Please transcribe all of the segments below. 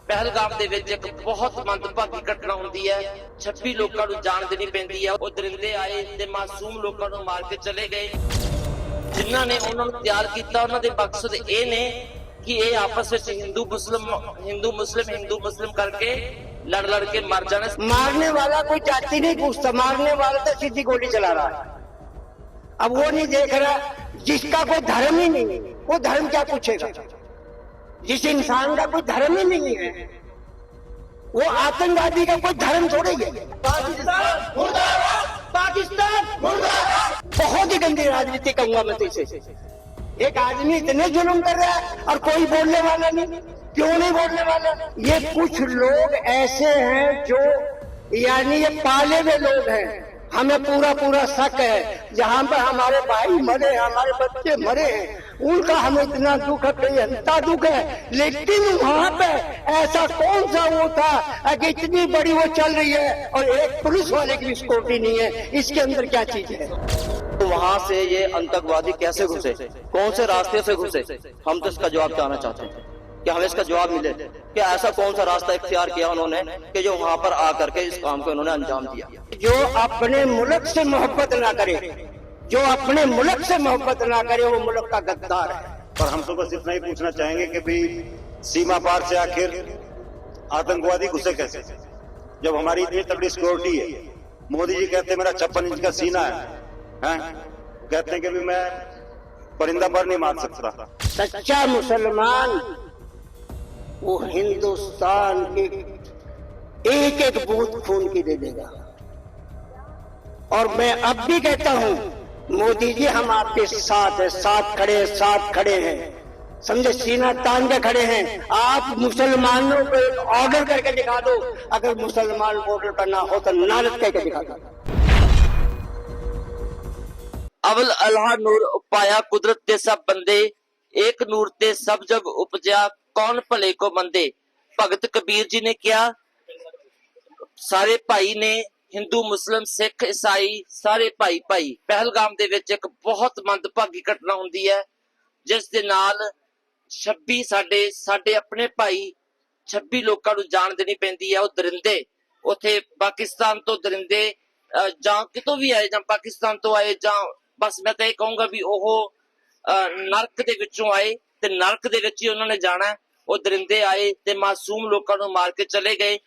पहलगाम ਦੇ ਵਿੱਚ ਇੱਕ ਬਹੁਤ ਮੰਦਭਾਗੀ ਘਟਨਾ ਹੁੰਦੀ ਹੈ। 26 ਲੋਕਾਂ ਨੂੰ ਜਾਨ ਦੇਣੀ ਪੈਂਦੀ ਹੈ। ਉਹ ਦਰਿੰਦੇ ਆਏ ਤੇ ਮਾਸੂਮ ਲੋਕਾਂ ਨੂੰ ਮਾਰ ਕੇ ਚਲੇ ਗਏ। ਜਿਨ੍ਹਾਂ ਨੇ ਉਹਨਾਂ ਨੂੰ ਤਿਆਰ ਕੀਤਾ ਉਹਨਾਂ ਦੇ ਮਕਸਦ ਇਹ ਨੇ कि ये आपस में हिंदू मुस्लिम करके लड़ के मर जाने। मारने वाला कोई जाति नहीं पूछता, मारने वाला तो सीधी गोली चला रहा है। अब वो नहीं देख रहा जिसका कोई धर्म ही नहीं, वो धर्म क्या पूछेगा? जिस इंसान का कोई धर्म ही नहीं है वो आतंकवादी का कोई धर्म थोड़े ही है। पाकिस्तान मुर्दाबाद, पाकिस्तान मुर्दाबाद। बहुत ही गंदी राजनीति कहूंगा मैं तो इसे। एक आदमी इतने जुल्म कर रहा है और कोई बोलने वाला नहीं। क्यों नहीं बोलने वाला? ये कुछ लोग ऐसे हैं जो यानी ये पाले हुए लोग हैं। हमें पूरा शक है जहां पर हमारे भाई मरे, हमारे बच्चे मरे हैं, उनका हमें इतना दुख है, बेहंता दुख है। लेकिन वहां पे ऐसा कौन सा वो था कि इतनी बड़ी वो चल रही है और एक पुलिस वाले की सिक्योरिटी नहीं है? इसके अंदर क्या चीज है? तो वहां से ये आतंकवादी कैसे घुसे, कौन से रास्ते से घुसे? हम तो इसका जवाब जानना चाहते हैं कि हमें इसका जवाब मिले कि ऐसा कौन सा रास्ता इख्तियार किया उन्होंने कि जो वहां पर आकर के इस काम को उन्होंने अंजाम दिया। जो अपने मुल्क से मोहब्बत ना करे, जो अपने मुल्क से मोहब्बत ना करे, वो मुल्क का गद्दार है। और हम तो बस इतना ही पूछना चाहेंगे कि भाई सीमा पार से आखिर आतंकवादी घुसे कैसे, जब हमारी इतनी तगड़ी सिक्योरिटी है। मोदी जी कहते हैं मेरा 56 इंच का सीना है, कहते हैं कि भी मैं परिंदा पर नहीं मार सकता। सच्चा मुसलमान वो हिंदुस्तान के एक एक बूंद खून की दे देगा। और मैं अब भी कहता हूं मोदी जी हम आपके साथ है, साथ खड़े हैं, समझे, सीना तान के खड़े हैं। आप मुसलमानों को एक ऑर्डर करके दिखा दो, अगर मुसलमान ऑर्डर करना हो तो नारद करके दिखा दो। अवल अल्लाह नूर उपाया कुदरत ते सब बंदे, एक नूर ते सब जग उपजा, कौन भले को मंदे। भगत कबीर जी ने किया सारे भाई ने, हिंदू मुस्लिम सिख ईसाई सारे भाई भाई। पहलगाम ਦੇ ਵਿੱਚ ਇੱਕ ਬਹੁਤ ਮੰਦਭਾਗੀ ਘਟਨਾ ਹੁੰਦੀ ਹੈ ਜਿਸ ਦੇ ਨਾਲ 26 ਸਾਡੇ ਆਪਣੇ ਭਾਈ 26 ਲੋਕਾਂ ਨੂੰ ਜਾਨ ਦੇਣੀ ਪੈਂਦੀ ਹੈ। ਉਹ ਦਰਿੰਦੇ ਉੱਥੇ ਪਾਕਿਸਤਾਨ ਤੋਂ ਦਰਿੰਦੇ ਜਾਂ ਕਿਤੋਂ ਵੀ ਆਏ, ਜਾਂ ਪਾਕਿਸਤਾਨ ਤੋਂ ਆਏ, ਜਾਂ ਬਸ ਮੈਂ ਤਾਂ ਇਹ ਕਹੂੰਗਾ ਵੀ ਉਹ ਨਰਕ ਦੇ ਵਿੱਚੋਂ ਆਏ ਤੇ ਨਰਕ ਦੇ ਵਿੱਚ ਹੀ ਉਹਨਾਂ ਨੇ ਜਾਣਾ। ਉਹ ਦਰਿੰਦੇ ਆਏ ਤੇ ਮਾਸੂਮ ਲੋਕਾਂ ਨੂੰ ਮਾਰ ਕੇ ਚਲੇ ਗਏ।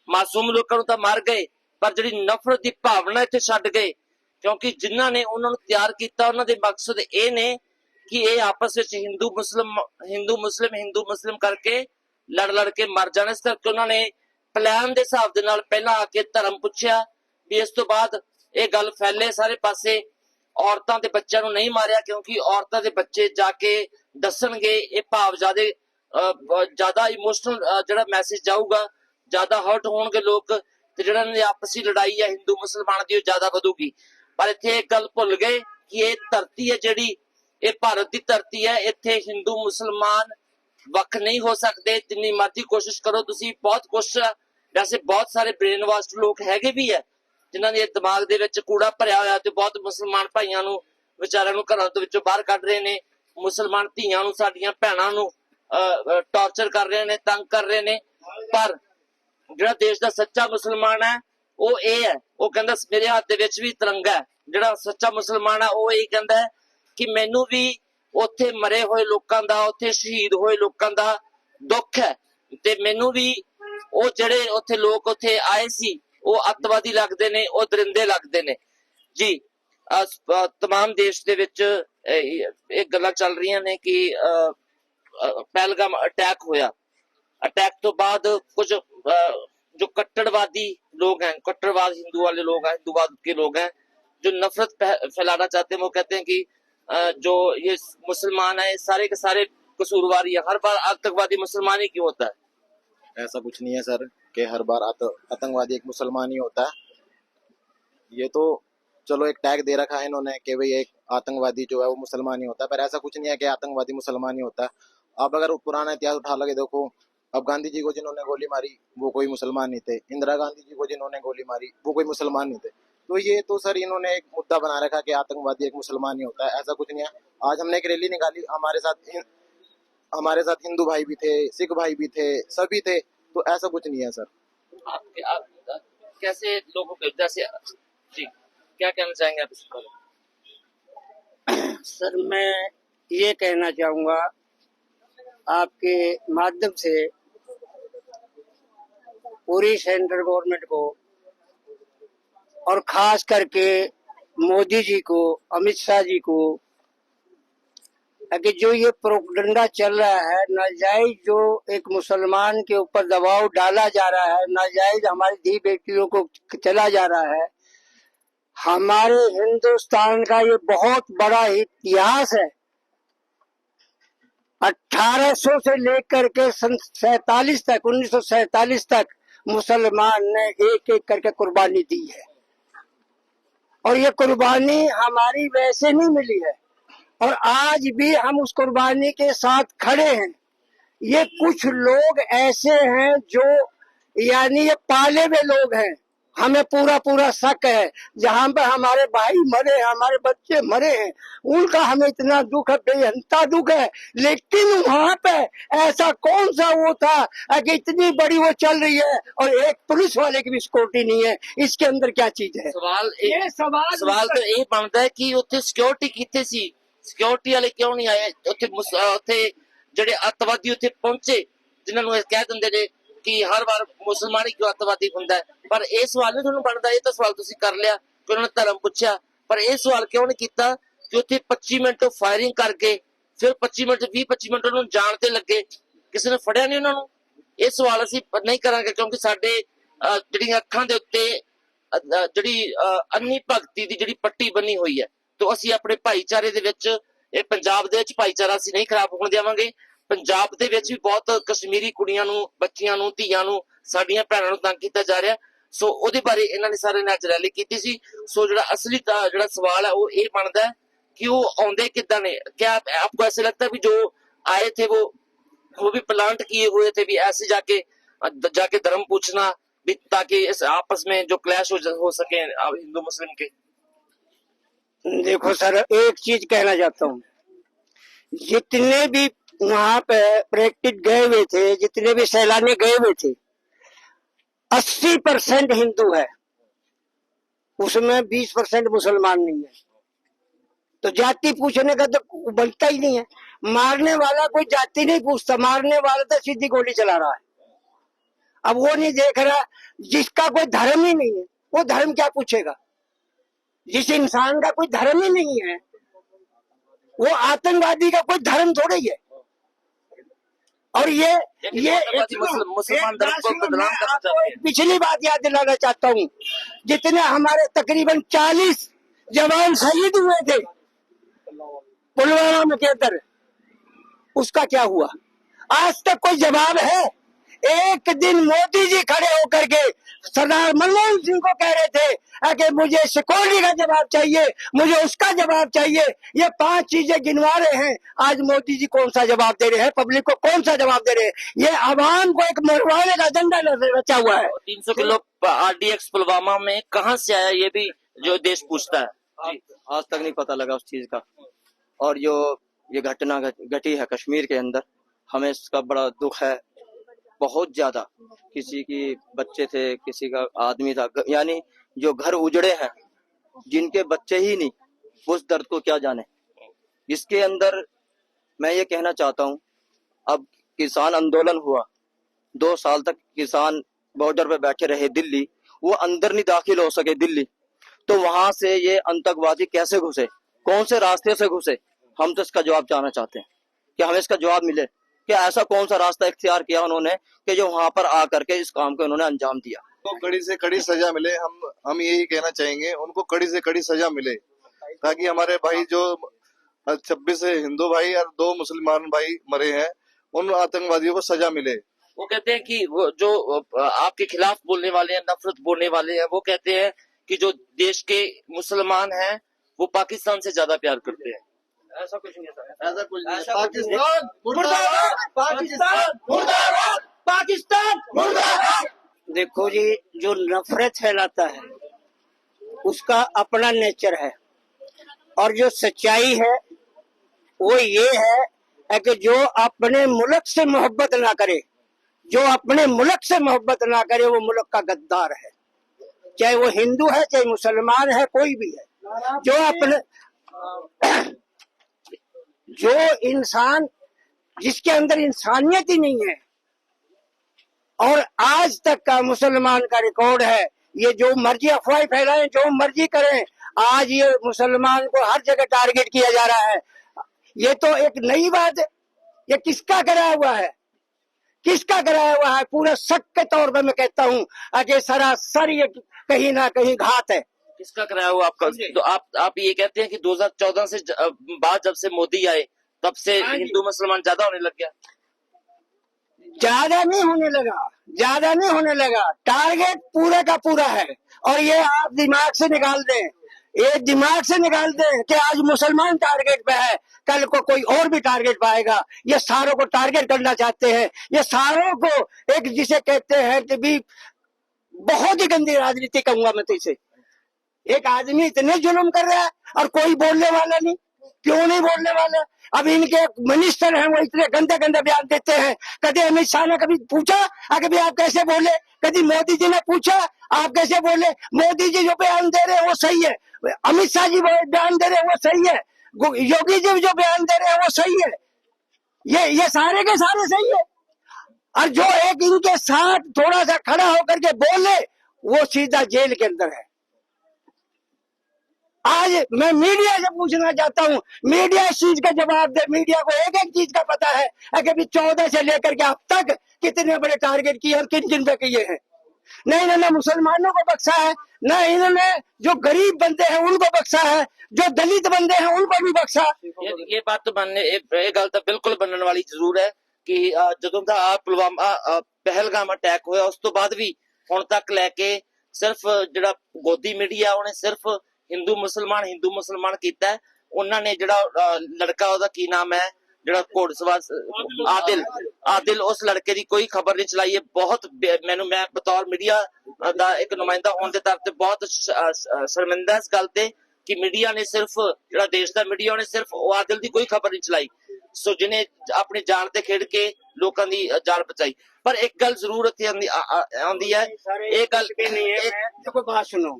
ਮਾਸੂਮ ਲੋਕਾਂ ਨੂੰ ਤਾਂ ਮਾਰ ਗਏ, ਪਰ ਜਿਹੜੀ ਨਫ਼ਰਤ ਦੀ ਭਾਵਨਾ ਇੱਥੇ ਛੱਡ ਗਏ, ਕਿਉਂਕਿ ਜਿਨ੍ਹਾਂ ਨੇ ਉਹਨਾਂ ਨੂੰ ਤਿਆਰ ਕੀਤਾ ਉਹਨਾਂ ਦੇ ਮਕਸਦ ਇਹ ਨੇ ਕਿ ਇਹ ਆਪਸ ਵਿੱਚ ਹਿੰਦੂ ਮੁਸਲਿਮ ਕਰਕੇ ਲੜ ਕੇ ਮਰ ਜਾਣ। ਇਸ ਕਰਕੇ ਉਹਨਾਂ ਨੇ ਪਲਾਨ ਦੇ ਹਿਸਾਬ ਦੇ ਨਾਲ ਪਹਿਲਾਂ ਆ ਕੇ ਧਰਮ ਪੁੱਛਿਆ ਵੀ ਇਸ ਤੋਂ ਬਾਅਦ ਇਹ ਗੱਲ ਫੈਲੇ ਸਾਰੇ ਪਾਸੇ। ਔਰਤਾਂ ਤੇ ਬੱਚਿਆਂ ਨੂੰ ਨਹੀਂ ਮਾਰਿਆ, ਕਿਉਂਕਿ ਔਰਤਾਂ ਦੇ ਬੱਚੇ ਜਾ ਕੇ ਦੱਸਣਗੇ, ਇਹ ਭਾਵ ਜ਼ਿਆਦਾ ਇਮੋਸ਼ਨਲ ਜਿਹੜਾ ਮੈਸੇਜ ਜਾਊਗਾ, ਜ਼ਿਆਦਾ ਹਰਟ ਹੋਣਗੇ ਲੋਕ, ਤੇ ਜਿਹੜਾ ਇਹਨਾਂ ਦੀ ਆਪਸੀ ਲੜਾਈ ਹੈ ਹਿੰਦੂ ਮੁਸਲਮਾਨ ਦੀ ਉਹ ਜ਼ਿਆਦਾ ਵਧੂਗੀ। ਪਰ ਇੱਥੇ ਇੱਕ ਗੱਲ ਭੁੱਲ ਗਏ ਕਿ ਇਹ ਧਰਤੀ ਹੈ ਜਿਹੜੀ, ਇਹ ਭਾਰਤ ਦੀ ਧਰਤੀ ਹੈ, ਇੱਥੇ ਹਿੰਦੂ ਮੁਸਲਮਾਨ ਵੱਖ ਨਹੀਂ ਹੋ ਸਕਦੇ। ਜਿੰਨੀ ਮਰਜ਼ੀ ਕੋਸ਼ਿਸ਼ ਕਰੋ ਤੁਸੀਂ, ਬਹੁਤ ਕੋਸ਼ਿਸ਼, ਵੈਸੇ ਬਹੁਤ ਸਾਰੇ ਬ੍ਰੇਨ ਵਾਸ਼ਡ ਲੋਕ ਹੈਗੇ ਵੀ ਹੈ ਜਿਨ੍ਹਾਂ ਦੇ ਦਿਮਾਗ ਦੇ ਵਿੱਚ ਕੂੜਾ ਭਰਿਆ ਹੋਇਆ, ਤੇ ਬਹੁਤ ਮੁਸਲਮਾਨ ਭਾਈਆਂ ਨੂੰ ਵਿਚਾਰਿਆਂ ਨੂੰ ਘਰਾਂ ਦੇ ਵਿੱਚੋਂ ਬਾਹਰ ਕੱਢ ਰਹੇ ਨੇ, ਮੁਸਲਮਾਨ ਧੀਆਂ ਨੂੰ, ਸਾਡੀਆਂ ਭੈਣਾਂ ਨੂੰ ਟਾਰਚਰ ਕਰ ਰਹੇ ਨੇ, ਤੰਗ ਕਰ ਰਹੇ ਨੇ। ਪਰ ਜਿਹੜਾ ਦੇਸ਼ ਦਾ ਸੱਚਾ ਮੁਸਲਮਾਨ ਹੈ ਉਹ ਇਹ ਹੈ, ਉਹ ਕਹਿੰਦਾ ਮੇਰੇ ਹੱਥ ਦੇ ਵਿੱਚ ਵੀ ਤਿਰੰਗਾ ਹੈ। ਜਿਹੜਾ ਸੱਚਾ ਮੁਸਲਮਾਨ ਹੈ ਉਹ ਇਹ ਕਹਿੰਦਾ ਹੈ ਕਿ ਮੈਨੂੰ ਵੀ ਉੱਥੇ ਮਰੇ ਹੋਏ ਲੋਕਾਂ ਦਾ, ਉੱਥੇ ਸ਼ਹੀਦ ਹੋਏ ਲੋਕਾਂ ਦਾ ਦੁੱਖ ਹੈ, ਤੇ ਮੈਨੂੰ ਵੀ ਉਹ ਜਿਹੜੇ ਉੱਥੇ ਲੋਕ ਉੱਥੇ ਆਏ ਸੀ ਉਹ ਅੱਤਵਾਦੀ ਲੱਗਦੇ ਨੇ, ਉਹ ਦਰਿੰਦੇ ਲੱਗਦੇ ਨੇ ਜੀ। तमाम देश ਦੇ ਵਿੱਚ ਇਹ ਗੱਲਾਂ ਚੱਲ ਰਹੀਆਂ ਨੇ ਕਿ ਪਹਿਲਗਾਮ ਅਟੈਕ ਹੋਇਆ। अटैक तो बाद कुछ जो कट्टरवादी लोग हैं, कट्टरवाद हिंदू वाले लोग हैं, हिंदूवाद के लोग हैं, जो नफरत फैलाना चाहते हैं, वो कहते हैं कि जो ये मुसलमान है सारे के सारे कसूरवार है। हर बार आतंकवादी मुसलमान ही क्यों होता है? ऐसा कुछ नहीं है सर कि हर बार आतंकवादी एक मुसलमान ही होता है। ये तो चलो एक टैग दे रखा है इन्होंने कि भाई एक आतंकवादी जो है वो मुसलमान ही होता है, पर ऐसा कुछ नहीं है कि आतंकवादी मुसलमान ही होता है। आप अगर पुराना इतिहास उठा लगे देखो, अब गांधी जी को जिन्होंने गोली मारी वो कोई मुसलमान नहीं थे, इंदिरा गांधी जी को जिन्होंने गोली मारी वो कोई मुसलमान नहीं थे। तो ये तो सर इन्होंने एक मुद्दा बना रखा कि आतंकवादी एक मुसलमान ही होता है, ऐसा कुछ नहीं है। आज हमने एक रैली निकाली, हमारे साथ हिंदू भाई भी थे, सिख भाई भी थे, सभी थे। तो ऐसा कुछ नहीं है सर। आप कैसे लोगों के जैसे जी क्या कहना चाहेंगे आप इस पर? सर मैं ये कहना चाहूंगा आपके माध्यम से पूरी सेंट्रल गवर्नमेंट को और खास करके मोदी जी को, अमित शाह जी को, कि जो ये प्रोपगंडा चल रहा है, नाजायज जो एक मुसलमान के ऊपर दबाव डाला जा रहा है, नाजायज हमारी धी बेटियों को चला जा रहा है। हमारे हिंदुस्तान का ये बहुत बड़ा इतिहास है। 1800 से लेकर के सन 47 तक, 1947 तक मुसलमान ने एक एक करके कुर्बानी दी है, और ये कुर्बानी हमारी वैसे नहीं मिली है, और आज भी हम उस कुर्बानी के साथ खड़े हैं। ये कुछ लोग ऐसे हैं जो यानी ये पाले हुए लोग हैं, हमें पूरा पूरा शक है। जहां पर हमारे भाई मरे, हमारे बच्चे मरे हैं, उनका हमें इतना दुख है, बेहंता दुख है। लेकिन वहां पे ऐसा कौन सा वो था कि इतनी बड़ी वो चल रही है और एक पुलिस वाले की भी सिक्योरिटी नहीं है? इसके अंदर क्या चीज है? सवाल तो ये बनता है कि उत्थे सिक्योरिटी किथे सी? सिक्योरिटी वाले क्यों नहीं आए? उत्थे ਜਿਹੜੇ ਅੱਤਵਾਦੀ ਉੱਥੇ ਪਹੁੰਚੇ, ਜਿਨ੍ਹਾਂ ਨੂੰ ਇਹ ਕਹਿ ਦਿੰਦੇ ਨੇ ਕਿ ਹਰ ਵਾਰ ਮੁਸਲਮਾਨ ਹੀ ਕਿਉਂ ਅੱਤਵਾਦੀ ਹੁੰਦਾ ਹੈ। ਪਰ ਇਹ ਸਵਾਲ ਨਹੀਂ ਤੁਹਾਨੂੰ ਬਣਦਾ। ਇਹ ਤਾਂ ਸਵਾਲ ਤੁਸੀਂ ਕਰ ਲਿਆ ਕਿ ਉਹਨਾਂ ਨੇ ਧਰਮ ਪੁੱਛਿਆ, ਪਰ ਇਹ ਸਵਾਲ ਕਿਉਂ ਨਹੀਂ ਕੀਤਾ ਕਿ ਉੱਥੇ 25 ਮਿੰਟ ਫਾਇਰਿੰਗ ਕਰਕੇ ਫਿਰ 25 ਮਿੰਟ 20-25 ਮਿੰਟ ਉਹਨਾਂ ਨੂੰ ਜਾਣ ਤੇ ਲੱਗੇ, ਕਿਸੇ ਨੇ ਫੜਿਆ ਨਹੀਂ ਉਹਨਾਂ ਨੂੰ? ਇਹ ਸਵਾਲ ਅਸੀਂ ਨਹੀਂ ਕਰਾਂਗੇ ਕਿਉਂਕਿ ਸਾਡੇ ਜਿਹੜੀਆਂ ਅੱਖਾਂ ਦੇ ਉੱਤੇ ਜਿਹੜੀ ਅੰਨੀ ਭਗਤੀ ਦੀ ਜਿਹੜੀ ਪੱਟੀ ਬੰਨੀ ਹੋਈ ਹੈ, तो ਅਸੀਂ ਆਪਣੇ ਭਾਈਚਾਰੇ ਦੇ ਵਿੱਚ, ਇਹ ਪੰਜਾਬ ਦੇ ਵਿੱਚ ਭਾਈਚਾਰਾ ਅਸੀਂ ਨਹੀਂ ਖਰਾਬ ਹੋਣ ਦੇਵਾਂਗੇ। ਪੰਜਾਬ ਦੇ ਵਿੱਚ ਵੀ ਬਹੁਤ ਕਸ਼ਮੀਰੀ ਕੁੜੀਆਂ ਨੂੰ, ਬੱਚੀਆਂ ਨੂੰ, ਧੀਆਂ ਨੂੰ, ਸਾਡੀਆਂ ਭੈਣਾਂ ਨੂੰ ਤੰਗ ਕੀਤਾ ਜਾ ਰਿਹਾ। ਸੋ ਉਹਦੇ ਬਾਰੇ ਇਹਨਾਂ ਨੇ ਸਾਰਿਆਂ ਨੇ ਅੱਜ ਰੈਲੀ ਕੀਤੀ ਸੀ। ਸੋ ਜਿਹੜਾ ਅਸਲੀ ਜਿਹੜਾ ਸਵਾਲ ਹੈ ਉਹ ਇਹ ਬਣਦਾ ਹੈ कि वो आਉਂਦੇ कितना ने? क्या आपको ऐसे लगता है भी जो आए थे वो भी प्लांट किए हुए थे भी ऐसे जाके धर्म पूछना भी, ताकि इस आपस में जो क्लैश हो सके हिंदू मुस्लिम के? देखो सर, एक चीज कहना चाहता हूँ, जितने भी वहां पे पर्यटक गए हुए थे, जितने भी सैलानी गए हुए थे, 80% हिंदू है, उसमें 20% मुसलमान नहीं है। तो जाति पूछने का तो बनता ही नहीं है। मारने वाला कोई जाति नहीं पूछता, मारने वाला तो सीधी गोली चला रहा है। अब वो नहीं देख रहा, जिसका कोई धर्म ही नहीं है वो धर्म क्या पूछेगा? जिस इंसान का कोई धर्म ही नहीं है वो आतंकवादी का कोई धर्म थोड़ा ही है। और ये मुसलमान धर्म को बदनाम करना चाहते हैं। पिछली बात याद दिलाना चाहता हूँ, जितने हमारे तकरीबन 40 जवान शहीद हुए थे पुलवामा के अंदर, उसका क्या हुआ? आज तक कोई जवाब है? एक दिन मोदी जी खड़े होकर के सरदार मनमोहन सिंह को कह रहे थे कि मुझे सिक्योरिटी का जवाब चाहिए, मुझे उसका जवाब चाहिए। ये 5 चीजें गिनवा रहे हैं। आज मोदी जी कौन सा जवाब दे रहे हैं? पब्लिक को कौन सा जवाब दे रहे हैं? ये आवाम को एक मरवाने का एजेंडा रचा हुआ है। 300 किलो RDX पुलवामा में कहाँ से आया, ये भी जो देश पूछता है। आज तक नहीं पता लगा उस चीज का। और जो ये घटना घटी है कश्मीर के अंदर, हमें इसका बड़ा दुख है, बहुत ज्यादा। किसी की बच्चे थे, किसी का आदमी था, यानी जो घर उजड़े हैं, जिनके बच्चे ही नहीं, उस दर्द को क्या जाने। इसके अंदर मैं ये कहना चाहता हूँ, अब किसान आंदोलन हुआ, 2 साल तक किसान बॉर्डर पे बैठे रहे दिल्ली, वो अंदर नहीं दाखिल हो सके दिल्ली, तो वहां से ये आतंकवादी कैसे घुसे, कौन से रास्ते से घुसे? हम तो इसका जवाब चाहना चाहते हैं कि हमें इसका जवाब मिले कि ऐसा कौन सा रास्ता इख्तियार किया उन्होंने कि जो वहां पर आकर के इस काम को उन्होंने अंजाम दिया। तो कड़ी से कड़ी सजा मिले। हम यही कहना चाहेंगे, उनको कड़ी से कड़ी सजा मिले, ताकि हमारे भाई जो 26 हिंदू भाई और 2 मुसलमान भाई मरे हैं, उन आतंकवादियों को सजा मिले। वो कहते हैं कि वो जो आपके खिलाफ बोलने वाले हैं, नफरत बोलने वाले हैं, वो कहते हैं कि जो देश के मुसलमान हैं वो पाकिस्तान से ज्यादा प्यार करते हैं। ऐसा कुछ नहीं है, ऐसा कुछ नहीं है। पाकिस्तान मुर्दाबाद, पाकिस्तान मुर्दाबाद, पाकिस्तान मुर्दाबाद। देखो जी, जो नफरत फैलाता है उसका अपना नेचर है, और जो सच्चाई है वो ये है कि जो अपने मुल्क से मोहब्बत ना करे, जो अपने मुल्क से मोहब्बत ना करे वो मुल्क का गद्दार है, चाहे वो हिंदू है चाहे मुसलमान है, कोई भी है। जो अपने जो इंसान जिसके अंदर इंसानियत ही नहीं है, और आज तक का मुसलमान का रिकॉर्ड है, ये जो मर्जी अफवाह फैलाएं, जो मर्जी करें, आज ये मुसलमान को हर जगह टारगेट किया जा रहा है। ये तो एक नई बात है, ये किसका कराया हुआ है, किसका कराया हुआ है? पूरा शक के तौर पर मैं कहता हूँ कि सरासर ये कहीं ना कहीं घात है। किसका कराया हुआ आपका? तो आप ये कहते हैं कि 2014 से बाद जब से मोदी आए तब से हिंदू मुसलमान ज्यादा होने लग गया? ज्यादा नहीं होने लगा, ज्यादा नहीं होने लगा, टारगेट पूरे का पूरा है। और ये आप दिमाग से निकाल दें, ये दिमाग से निकाल दें कि आज मुसलमान टारगेट पे है, कल को कोई और भी टारगेट पाएगा। ये सारों को टारगेट करना चाहते हैं, ये सारों को एक जिसे कहते हैं कि भी बहुत ही गंदी राजनीति कहूंगा मैं तो इसे। एक आदमी इतने जुल्म कर रहा है और कोई बोलने वाला नहीं, क्यों नहीं बोलने वाला? अब इनके मिनिस्टर हैं वो इतने गंदे गंदे बयान देते हैं। कभी अमित शाह ने कभी पूछा कि आप कैसे बोले? कभी मोदी जी ने पूछा आप कैसे बोले? मोदी जी जो बयान दे रहे हैं वो सही है, अमित शाह जी बयान दे रहे हैं वो सही है, योगी जी जो बयान दे रहे हैं वो सही है, ये सारे के सारे सही है। और जो एक इनके साथ थोड़ा सा खड़ा होकर के बोले वो सीधा जेल के अंदर है। आज मैं मीडिया से पूछना चाहता हूँ, मीडिया इस चीज का जवाब दे। मीडिया को एक एक चीज का पता है कि अभी 14 से लेकर के अब तक कितने बड़े टारगेट किए और किन किन पे किए हैं। न इन्होंने मुसलमानों को बख्शा है, न इन्होंने जो गरीब बंदे हैं उनको बख्शा है, जो दलित बंदे हैं उनको भी बख्शा। ये बात तो मानने एक गल तो बिल्कुल बनने वाली जरूर है कि ਜਦੋਂ ਦਾ पुलवामा पहलगाम अटैक होया उस तो बाद भी ਹੁਣ तक लैके सिर्फ ਜਿਹੜਾ ਗੋਦੀ ਮੀਡੀਆ ਉਹਨੇ सिर्फ हिंदू मुसलमान कीता है। उन्होंने ਜਿਹੜਾ लड़का ਉਹਦਾ ਕੀ नाम है ਜਿਹੜਾ घोड़सवार आदिल उस लड़के की कोई खबर नहीं चलाई है। बहुत मैं बतौर मीडिया का एक नुमाइंदा होने के तौर पर बहुत शर्मिंदा इस गल ते कि मीडिया ने सिर्फ ਜਿਹੜਾ देश का मीडिया ने सिर्फ आदिल की कोई खबर नहीं चलाई, सो जिन्हें अपनी जान ते खेड के लोगों की जान बचाई। पर एक गल जरूर आंदी है, एक गल नहीं है। देखो बात सुनो,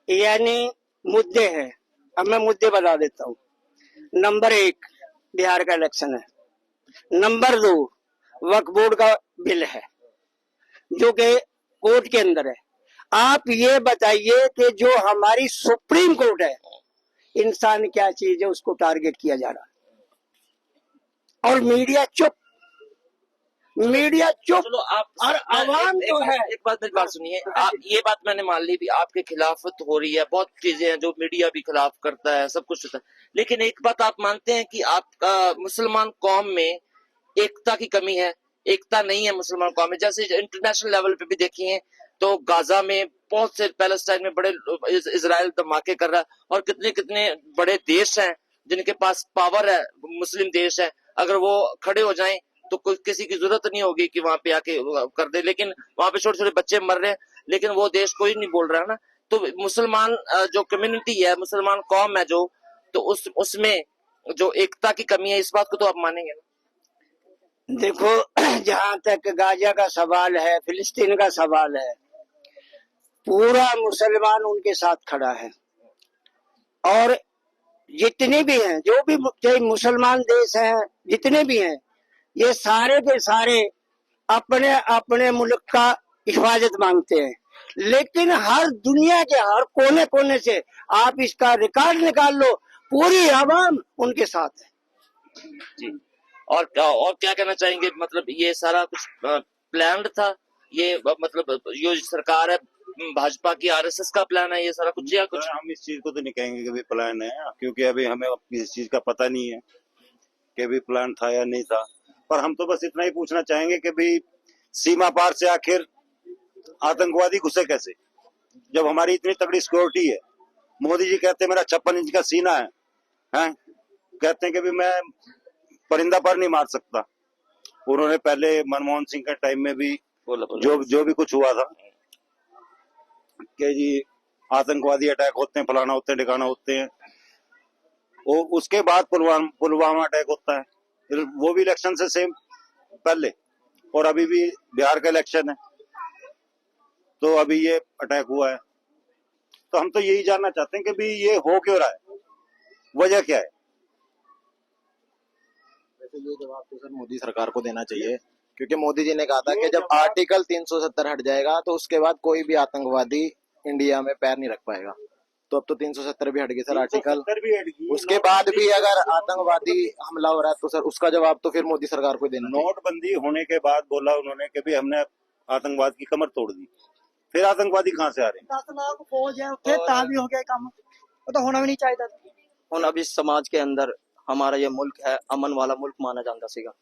यानी मुद्दे हैं, अब मैं मुद्दे बता देता हूँ। नंबर 1 बिहार का इलेक्शन है, नंबर 2 वक्फ बोर्ड का बिल है जो कि कोर्ट के अंदर है। आप ये बताइए कि जो हमारी सुप्रीम कोर्ट है, इंसान क्या चीज है उसको टारगेट किया जा रहा है और मीडिया चुप, मीडिया चुप। चलो आप और आवाम जो है, एक बात मेरी बात सुनिए, आप ये बात मैंने मान ली भी आपके खिलाफ तो हो रही है, बहुत चीजें हैं जो मीडिया भी खिलाफ करता है, सब कुछ होता है, लेकिन एक बात आप मानते हैं कि आपका मुसलमान कौम में एकता की कमी है, एकता नहीं है मुसलमान कौम में। जैसे इंटरनेशनल लेवल पे भी देखिए तो गाजा में बहुत से, पैलेस्टाइन में बड़े इजराइल धमाके कर रहा है, और कितने कितने बड़े देश हैं जिनके पास पावर है, मुस्लिम देश है, अगर वो खड़े हो जाएं तो कोई किसी की जरूरत नहीं होगी कि वहां पे आके कर दे। लेकिन वहां पे छोटे छोटे बच्चे मर रहे हैं, लेकिन वो देश कोई नहीं बोल रहा है ना। तो मुसलमान जो कम्युनिटी है, मुसलमान कौम है जो, तो उसमें जो एकता की कमी है, इस बात को तो आप मानेंगे ना? देखो जहां तक गाजा का सवाल है, फिलिस्तीन का सवाल है, पूरा मुसलमान उनके साथ खड़ा है। और जितने भी हैं, जो भी चाहे मुसलमान देश हैं, जितने भी हैं, ये सारे के सारे अपने अपने मुल्क का हिफाजत मांगते हैं। लेकिन हर दुनिया के हर कोने कोने से आप इसका रिकॉर्ड निकाल लो, पूरी आवाम उनके साथ है जी। और क्या कहना चाहेंगे, मतलब ये सारा कुछ प्लान्ड था, ये मतलब जो सरकार है भाजपा की, आरएसएस का प्लान है ये सारा कुछ, या कुछ? हम इस चीज को तो नहीं कहेंगे कि भी प्लान है, क्योंकि अभी हमें इस चीज का पता नहीं है कि भी प्लान था या नहीं था। पर हम तो बस इतना ही पूछना चाहेंगे कि भी सीमा पार से आखिर आतंकवादी घुसे कैसे, जब हमारी इतनी तगड़ी सिक्योरिटी है। मोदी जी कहते हैं मेरा 56 इंच का सीना है, कहते हैं कि भी मैं परिंदा पर नहीं मार सकता। उन्होंने पहले मनमोहन सिंह के टाइम में भी जो भी कुछ हुआ था कि जी आतंकवादी अटैक होते हैं, फलाना होते हैं, ठिकाना होते हैं, वो उसके बाद पुलवामा अटैक होता है, फिर वो भी इलेक्शन से सेम पहले। और अभी भी बिहार का इलेक्शन है, तो अभी ये अटैक हुआ है। तो हम तो यही जानना चाहते हैं कि भी ये हो क्यों रहा है, वजह क्या है। वैसे ये जवाब तो सर मोदी सरकार को देना चाहिए, क्योंकि मोदी जी ने कहा था कि जब आर्टिकल 370 हट जाएगा तो उसके बाद कोई भी आतंकवादी इंडिया में पैर नहीं रख पाएगा। तो अब तो 370 भी हट गई सर आर्टिकल, 370 भी हट गई। उसके बाद भी अगर आतंकवादी हमला हो रहा है तो सर उसका जवाब तो फिर मोदी सरकार को देना चाहिए। नोटबंदी होने के बाद बोला उन्होंने कि भी हमने आतंकवाद की कमर तोड़ दी, फिर आतंकवादी कहाँ से आ रहे हैं। 10 लाख फौज है उत्थे तां भी हो गया काम, वो तो होना भी नहीं चाहिए। ਹੁਣ अभी समाज के अंदर हमारा ये मुल्क है अमन वाला मुल्क माना जाता सीगा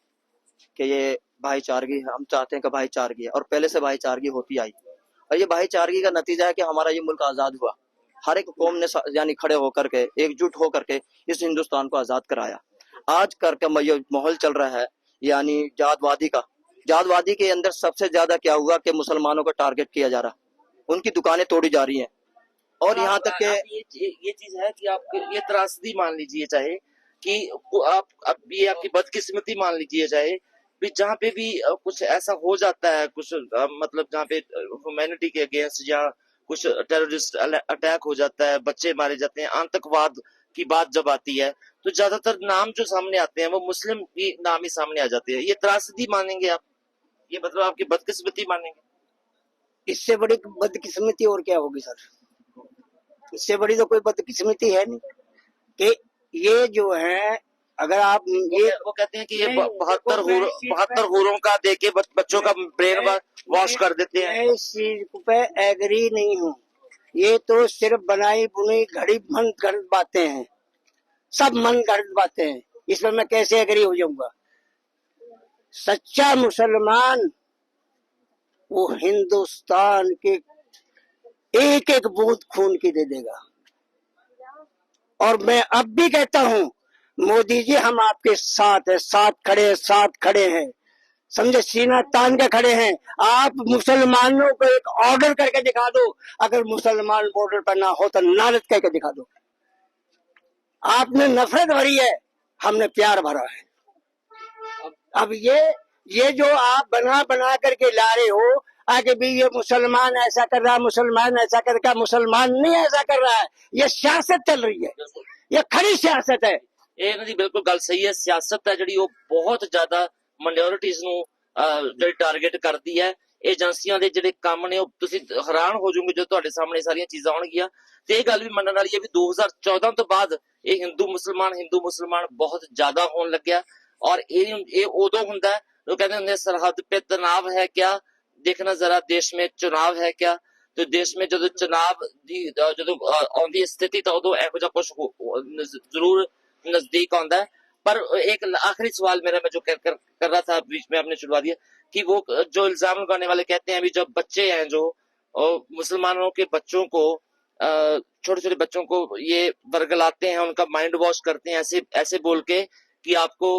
कि ये भाईचारगी है। हम चाहते हैं कि भाईचारगी है और पहले से भाईचारगी होती आई और ये भाईचारगी का नतीजा है कि हमारा ये मुल्क आजाद हुआ। हर एक कौम ने यानी खड़े होकर के एकजुट होकर के इस हिंदुस्तान को आजाद कराया। आज करके ये माहौल चल रहा है यानी जातवादी का। जातवादी के अंदर सबसे ज्यादा क्या हुआ कि मुसलमानों को टारगेट किया जा रहा, उनकी दुकानें तोड़ी जा रही हैं और यहाँ तक के ये चीज है कि आप ये त्रासदी मान लीजिए चाहे कि आप अब ये आपकी बदकिस्मती मान लीजिए चाहे भी, जहाँ पे भी कुछ ऐसा हो जाता है, कुछ मतलब जहाँ पे ह्यूमैनिटी के अगेंस्ट या कुछ टेररिस्ट अटैक हो जाता है, बच्चे मारे जाते हैं, आतंकवाद की बात जब आती है तो ज्यादातर नाम जो सामने आते हैं वो मुस्लिम भी नाम ही सामने आ जाते हैं। ये त्रासदी मानेंगे आप, ये मतलब आपकी बदकिस्मती मानेंगे? इससे बड़ी बदकिस्मती और क्या होगी सर? इससे बड़ी तो कोई बदकिस्मती है नहीं कि ये जो है, अगर आप ये वो कहते हैं कि ये 72 हूरों का देके बच्चों का ब्रेन वॉश कर देते हैं। मैं इस चीज पे एग्री नहीं हूँ। ये तो सिर्फ बनाई बुनी घड़ी मन गढ़ बातें हैं, सब मन गढ़ बातें हैं। इस पर मैं कैसे एग्री हो जाऊंगा? सच्चा मुसलमान वो हिंदुस्तान के एक एक बूंद खून की दे देगा। और मैं अब भी कहता हूँ मोदी जी हम आपके साथ है, साथ खड़े हैं, समझे, सीना तान के खड़े हैं। आप मुसलमानों को एक ऑर्डर करके दिखा दो, अगर मुसलमान बॉर्डर पर ना हो तो नारद कह के दिखा दो। आपने नफरत भरी है, हमने प्यार भरा है। अब ये जो आप बना बना करके ला रहे हो आगे भी, ये मुसलमान ऐसा कर रहा, मुसलमान ऐसा कर रहा, मुसलमान नहीं ऐसा कर रहा है। ये सियासत चल रही है, ये खड़ी सियासत है। ਇਹਨਾਂ ਦੀ ਬਿਲਕੁਲ ਗੱਲ ਸਹੀ ਹੈ। ਸਿਆਸਤ ਹੈ ਜਿਹੜੀ ਉਹ ਬਹੁਤ ਜ਼ਿਆਦਾ ਮਾਈਨੋਰਿਟੀਜ਼ ਨੂੰ ਜਿਹੜੀ ਟਾਰਗੇਟ ਕਰਦੀ ਹੈ। ਏਜੰਸੀਆਂ ਦੇ ਜਿਹੜੇ ਕੰਮ ਨੇ ਉਹ ਤੁਸੀਂ ਹੈਰਾਨ ਹੋ ਜਾਓਗੇ ਜਦੋਂ ਤੁਹਾਡੇ ਸਾਹਮਣੇ ਸਾਰੀਆਂ ਚੀਜ਼ਾਂ ਆਉਣਗੀਆਂ। ਤੇ ਇਹ ਗੱਲ ਵੀ ਮੰਨਣ ਵਾਲੀ ਹੈ ਵੀ 2014 ਤੋਂ ਬਾਅਦ ਇਹ ਹਿੰਦੂ ਮੁਸਲਮਾਨ ਬਹੁਤ ਜ਼ਿਆਦਾ ਹੋਣ ਲੱਗਿਆ ਔਰ ਇਹ ਉਦੋਂ ਹੁੰਦਾ ਉਹ ਕਹਿੰਦੇ ਹੁੰਦੇ ਸਰਹੱਦ पे तनाव है क्या, देखना जरा देश में चुनाव है क्या। तो देश में ਜਦੋਂ चुनाव ਦੀ ਜਦੋਂ ਆਉਂਦੀ ਸਥਿਤੀ ਤਾਂ ਉਦੋਂ ਇਹੋ ਜਿਹਾ ਕੁਝ ਜ਼ਰੂਰ नजदीक आंदा है। पर एक आखिरी सवाल मेरा, मैं जो कर रहा था बीच में आपने छुड़वा दिया कि वो जो इल्जाम लगाने वाले कहते हैं भी जब बच्चे हैं जो मुसलमानों के बच्चों को छोटे छोटे बच्चों को ये वर्गलाते हैं, उनका माइंड वॉश करते हैं ऐसे बोल के कि आपको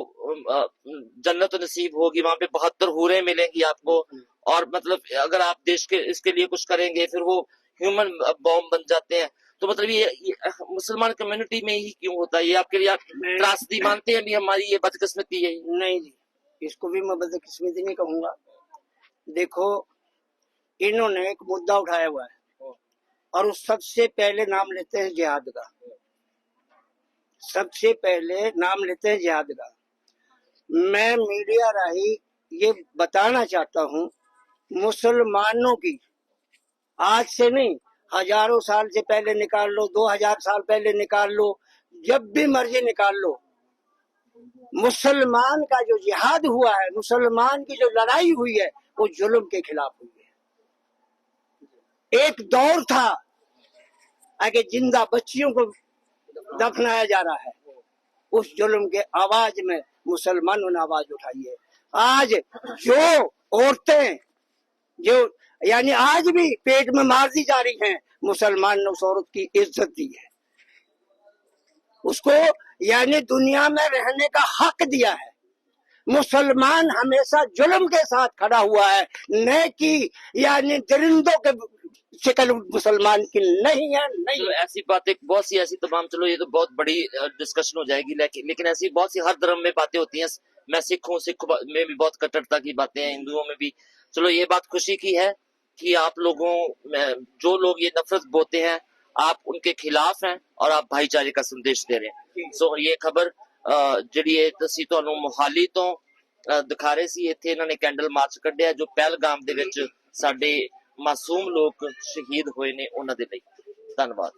जन्नत नसीब होगी, वहां पे 72 हूरें मिलेंगी आपको और मतलब अगर आप देश के इसके लिए कुछ करेंगे फिर वो ह्यूमन बॉम्ब बन जाते हैं। तो मतलब ये मुसलमान कम्युनिटी में ही क्यों होता है? ये आपके लिए त्रासदी मानते हैं भी हमारी ये बदकिस्मती है? नहीं जी, इसको भी मैं बदकिस्मती नहीं कहूंगा। देखो इन्होंने एक मुद्दा उठाया हुआ है और उस सबसे पहले नाम लेते हैं जिहाद का, सबसे पहले नाम लेते हैं जिहाद का। मैं मीडिया राही ये बताना चाहता हूँ, मुसलमानों की आज से नहीं, हजारों साल से पहले निकाल लो, 2000 साल पहले निकाल लो, जब भी मर्जी निकाल लो, मुसलमान का जो जिहाद हुआ है, मुसलमान की जो लड़ाई हुई है वो जुल्म के खिलाफ हुई है। एक दौर था आगे जिंदा बच्चियों को दफनाया जा रहा है, उस जुल्म के आवाज में मुसलमानों ने आवाज उठाई है। आज जो औरतें जो यानी आज भी पेट में मार दी जा रही हैं, मुसलमान ने उस औरत की इज्जत दी है, उसको यानी दुनिया में रहने का हक दिया है। मुसलमान हमेशा जुल्म के साथ खड़ा हुआ है, न कि यानी दरिंदों के शिकल मुसलमान की नहीं है। नहीं तो ऐसी बातें बहुत सी ऐसी तमाम, चलो ये तो बहुत बड़ी डिस्कशन हो जाएगी, लेकिन ऐसी बहुत सी हर धर्म में बातें होती हैं। मैं सिख हूँ, सिख में भी बहुत कट्टरता की बातें हैं, हिंदुओं में भी। चलो ये बात खुशी की है कि आप लोगों में जो लोग ये नफरत बोते हैं आप उनके खिलाफ हैं और आप भाईचारे का संदेश दे रहे हैं। सो ये खबर ਜਿਹੜੀ ਇਹ ਅਸੀਂ ਤੁਹਾਨੂੰ ਮੋਹਾਲੀ ਤੋਂ ਦਿਖਾ ਰਹੇ ਸੀ। ਇੱਥੇ ਇਹਨਾਂ ਨੇ ਕੈਂਡਲ ਮਾਰਚ ਕੱਢਿਆ ਜੋ ਪਹਿਲਗਾਮ ਦੇ ਵਿੱਚ ਸਾਡੇ ਮਾਸੂਮ ਲੋਕ ਸ਼ਹੀਦ ਹੋਏ ਨੇ ਉਹਨਾਂ ਦੇ ਲਈ। ਧੰਨਵਾਦ।